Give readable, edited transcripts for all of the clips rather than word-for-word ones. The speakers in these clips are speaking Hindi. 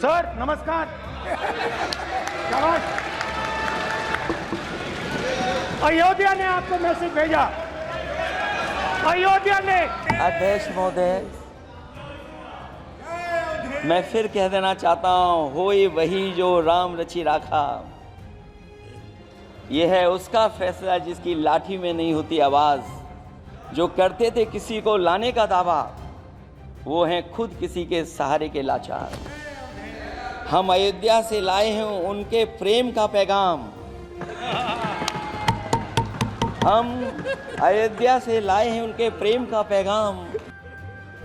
सर नमस्कार। शाबाश। अयोध्या ने आपको मैसेज भेजा, अयोध्या ने। अध्यक्ष महोदय, मैं फिर कह देना चाहता हूँ, होई वही जो राम रचि राखा। यह है उसका फैसला जिसकी लाठी में नहीं होती आवाज़। जो करते थे किसी को लाने का दावा, वो हैं खुद किसी के सहारे के लाचार। हम अयोध्या से लाए हैं उनके प्रेम का पैगाम। हम अयोध्या से लाए हैं उनके प्रेम का पैगाम।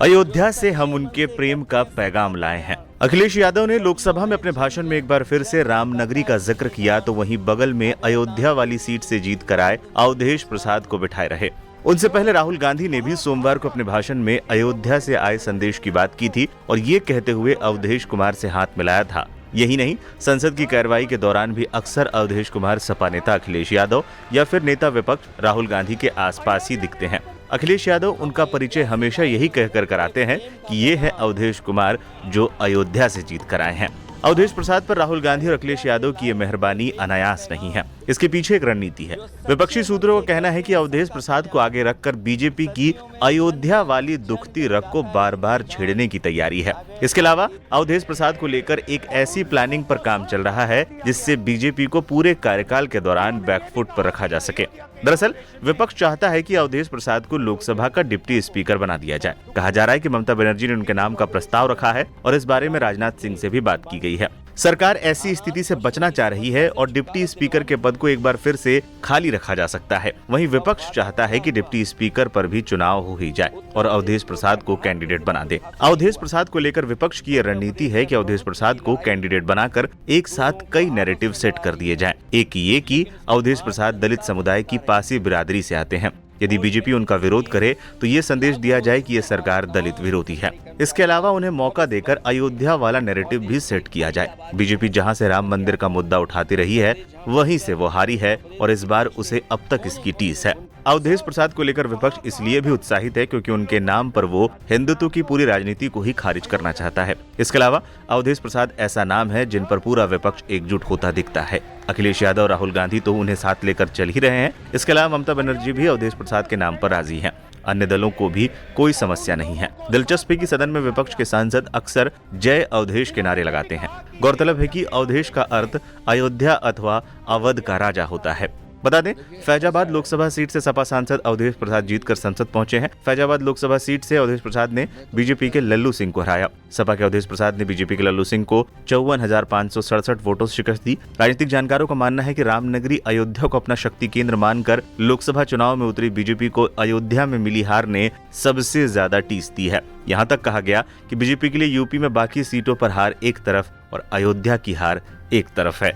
अयोध्या से हम उनके प्रेम का पैगाम लाए हैं। अखिलेश यादव ने लोकसभा में अपने भाषण में एक बार फिर से रामनगरी का जिक्र किया, तो वहीं बगल में अयोध्या वाली सीट से जीत कर आए अवधेश प्रसाद को बिठाए रहे। उनसे पहले राहुल गांधी ने भी सोमवार को अपने भाषण में अयोध्या से आए संदेश की बात की थी और ये कहते हुए अवधेश कुमार से हाथ मिलाया था। यही नहीं, संसद की कार्रवाई के दौरान भी अक्सर अवधेश कुमार सपा नेता अखिलेश यादव या फिर नेता विपक्ष राहुल गांधी के आसपास ही दिखते हैं। अखिलेश यादव उनका परिचय हमेशा यही कहकर कराते हैं कि ये है अवधेश कुमार जो अयोध्या से जीत कर आए हैं। अवधेश प्रसाद पर राहुल गांधी और अखिलेश यादव की ये मेहरबानी अनायास नहीं है, इसके पीछे एक रणनीति है। विपक्षी सूत्रों का कहना है कि अवधेश प्रसाद को आगे रखकर बीजेपी की अयोध्या वाली दुखती रग को बार बार छेड़ने की तैयारी है। इसके अलावा अवधेश प्रसाद को लेकर एक ऐसी प्लानिंग पर काम चल रहा है जिससे बीजेपी को पूरे कार्यकाल के दौरान बैकफुट पर रखा जा सके। दरअसल विपक्ष चाहता है कि अवधेश प्रसाद को लोकसभा का डिप्टी स्पीकर बना दिया जाए। कहा जा रहा है कि ममता बनर्जी ने उनके नाम का प्रस्ताव रखा है और इस बारे में राजनाथ सिंह से भी बात की गई है। सरकार ऐसी स्थिति से बचना चाह रही है और डिप्टी स्पीकर के पद को एक बार फिर से खाली रखा जा सकता है। वहीं विपक्ष चाहता है कि डिप्टी स्पीकर पर भी चुनाव हो ही जाए और अवधेश प्रसाद को कैंडिडेट बना दे। अवधेश प्रसाद को लेकर विपक्ष की यह रणनीति है कि अवधेश प्रसाद को कैंडिडेट बनाकर एक साथ कई नैरेटिव सेट कर दिए जाएं। एक ये कि अवधेश प्रसाद दलित समुदाय की पासी बिरादरी से आते हैं। यदि बीजेपी उनका विरोध करे तो ये संदेश दिया जाए कि ये सरकार दलित विरोधी है। इसके अलावा उन्हें मौका देकर अयोध्या वाला नैरेटिव भी सेट किया जाए। बीजेपी जहां से राम मंदिर का मुद्दा उठाती रही है वहीं से वो हारी है और इस बार उसे अब तक इसकी टीस है। अवधेश प्रसाद को लेकर विपक्ष इसलिए भी उत्साहित है क्योंकि उनके नाम पर वो हिंदुत्व की पूरी राजनीति को ही खारिज करना चाहता है। इसके अलावा अवधेश प्रसाद ऐसा नाम है जिन पर पूरा विपक्ष एकजुट होता दिखता है। अखिलेश यादव और राहुल गांधी तो उन्हें साथ लेकर चल ही रहे हैं। इसके अलावा ममता बनर्जी भी अवधेश प्रसाद के नाम पर राजी हैं। अन्य दलों को भी कोई समस्या नहीं है। दिलचस्प है कि सदन में विपक्ष के सांसद अक्सर जय अवधेश के नारे लगाते हैं। गौरतलब है कि अवधेश का अर्थ अयोध्या अथवा अवध का राजा होता है। बता दें, फैजाबाद लोकसभा सीट से सपा सांसद अवधेश प्रसाद जीतकर संसद पहुंचे हैं। फैजाबाद लोकसभा सीट से अवधेश प्रसाद ने बीजेपी के लल्लू सिंह को हराया। सपा के अवधेश प्रसाद ने बीजेपी के लल्लू सिंह को 54,567 वोटों से शिकस्त दी। राजनीतिक जानकारों का मानना है कि रामनगरी अयोध्या को अपना शक्ति केंद्र मानकर लोकसभा चुनाव में उतरी बीजेपी को अयोध्या में मिली हार ने सबसे ज्यादा टीस दी है। यहाँ तक कहा गया कि बीजेपी के लिए यूपी में बाकी सीटों पर हार एक तरफ और अयोध्या की हार एक तरफ है।